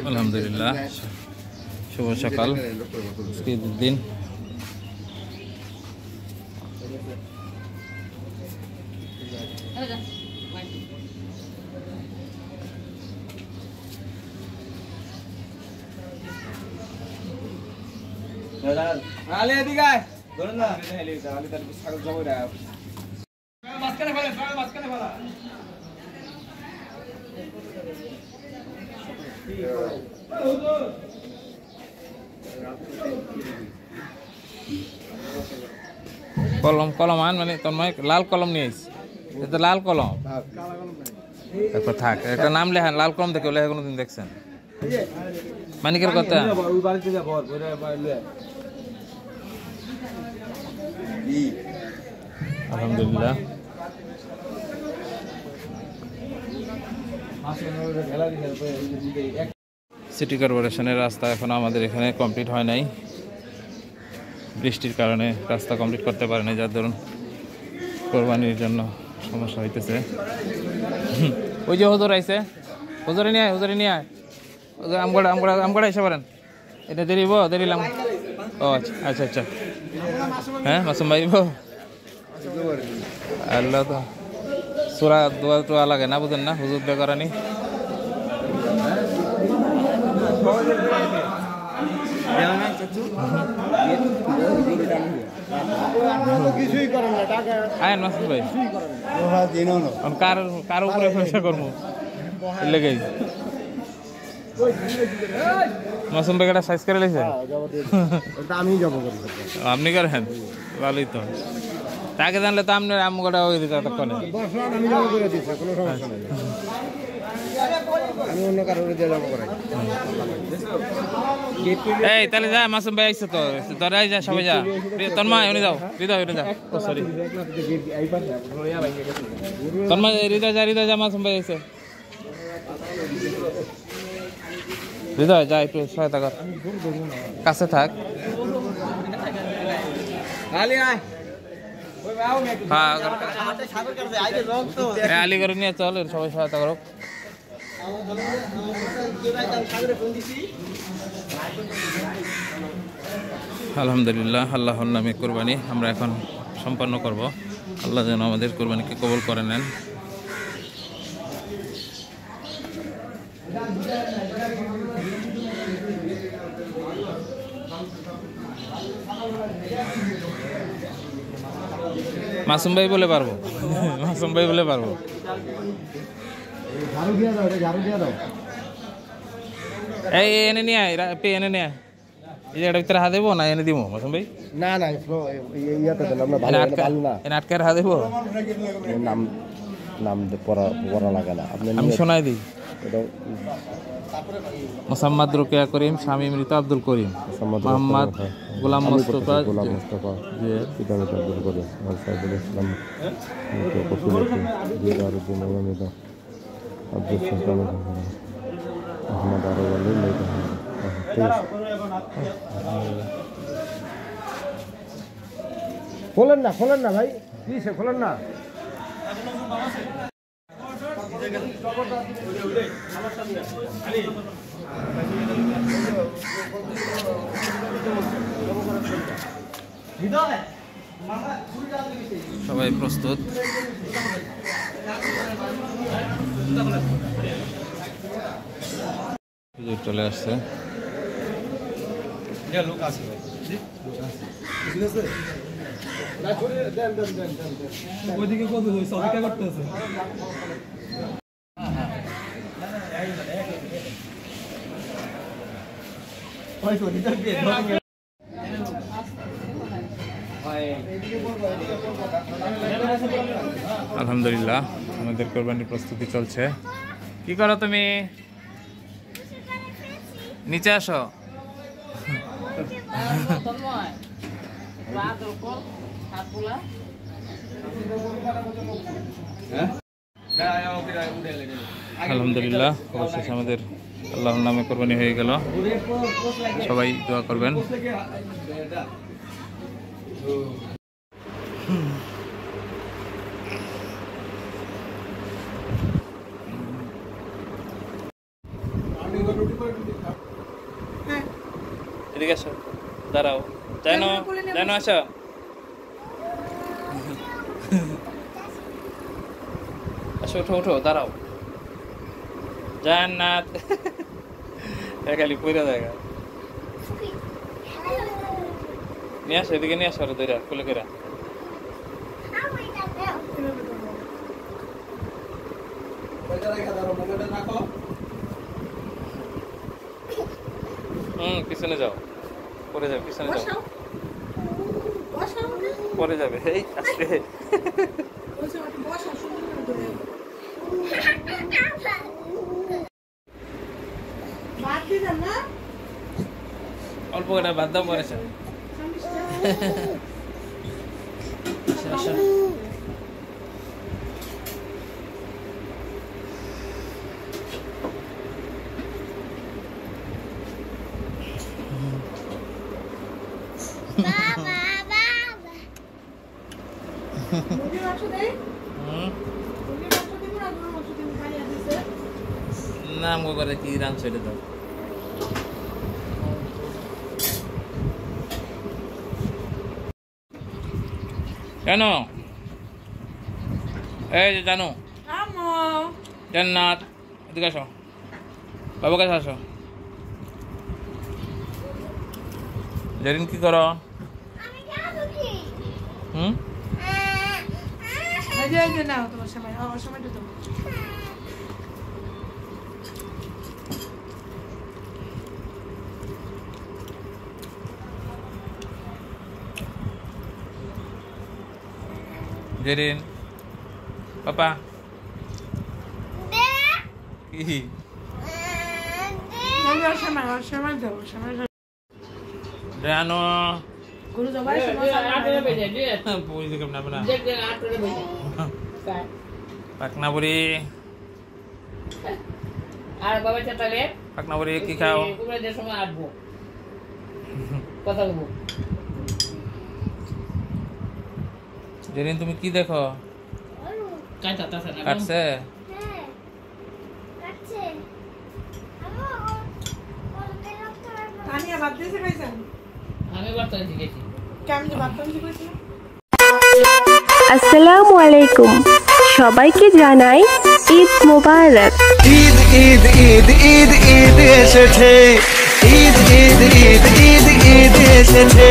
আলহামদুলিল্লাহ, শুভ সকাল, ঈদের দিন। কলম কলম আন, মানে তন্ময় লাল কলম নিয়ে আইস, এটা লাল কলম। তারপর থাক, একটা নাম লেখান, লাল কলম দেখে লেখা কোনোদিন দেখছেন? মানিকের কথা আলহামদুলিল্লাহ। সিটি কর্পোরেশনের রাস্তা এখন আমাদের এখানে কমপ্লিট হয় নাই, বৃষ্টির কারণে রাস্তা কমপ্লিট করতে পারে নাই, যার ধরুন কোরবানির জন্য সমস্যা হইতেছে। ওই যে হুজুর আইছে, হুজুরে নিয়ে আয়, আমগড়া এসে পারেন, এটা দেরিলাম। ও আচ্ছা আচ্ছা, হ্যাঁ মাসুম ভাই আল্লাহ তো সুরা দোয়া টোয়া লাগে না, বুঝেন না, হুজুর দে করানি। আয়েন মাসুম ভাই, কার উপরে পয়সা করবো লেগে মাসুম ভাই একটা সাইজ করে লেছে, আপনি করেন ভালোই তো। তাকে জানলে তো আপনার আমগোটা হয়ে দিত তখন। এই তাহলে যা, মাসুম ভাই আইসে তো, তোরাই যা, সবাই যা, তন্ময় উনি যাও, হৃদয় যা, ও সরি তন্ময়, হৃদয় যা, মাসুম ভাই আইসে, হৃদয় যা, একটু সহায়তা কর, কাছে থাক। আলি করে নিয়ে চল, সবাই সহায়তা করো। আলহামদুলিল্লাহ, আল্লাহর নামে কোরবানি আমরা এখন সম্পন্ন করব। আল্লাহ যেন আমাদের কোরবানিকে কবুল করে নেন। মাসুম ভাই বলে পারবো, মাসুম ভাই বলে পারবো। এই এনে নিয়ে আয়, এনে নিয়ে এই জায়গাটার ভিতরে হাত দেবো না, এনে দিব মাসুম ভাই? না আটকে হাত দেবো, নাম পড়া লাগে না, আমি শোনাই দিই। মোসাম্মদ রোকেয়া করিম, স্বামী মৃত আব্দুল করিম, মোহাম্মদ গোলাম মুস্তফা, আব্দুল করিম, সাইফুল ইসলাম, আব্দুল সুলতান, মোহাম্মদ আরব আলী। খোলেন না ভাই, প্লিজ খোলেন না। সবাই প্রস্তুত। চলে আসছে, ওইদিকে কত অপেক্ষা করতেছে। আলহামদুলিল্লাহ, আমাদের কোরবানির প্রস্তুতি চলছে। কি করো তুমি? নিচে আসো। আলহামদুলিল্লাহ, অবশেষে আমাদের আল্লাহর নামে কোরবানি হয়ে গেল। সবাই দোয়া করবেন। এদিকে আসো, দাঁড়াও। জানো জানো, আসো। আসো, ওঠো ওঠো, দাঁড়াও। জান্নাত খালি পয়রা জায়গা নিয়ে আসো, এদিকে নিয়ে আসো, আর দইরা কোলে করে। পিছনে যাও, পরে যাও, পিছনে যাও, পরে যাবে। এই আসলে অল্প করে ভাত দাও, পরেছে। না মো করে কি রান ছেড়ে দাও। কেন? এই যে জানো, জান্নাত এদিকে আসো, বাবার কাছে আসো। জেরিন কি করো? জেরিন পাপা কি জানো পাকনা বুড়ি, আর বাবা চাটালে পাকনা বুড়ি কি খাও? কুমড়াদের সময় আসবো, কথা বলবো। জেরিন তুমি কি দেখো? কাটছে? আসসালামু আলাইকুম, সবাইকে জানাই ঈদ মোবারক। ঈদ ঈদ ঈদ ঈদ ঈদ এসেছে, ঈদ ঈদ ঈদ ঈদ ঈদ এসেছে।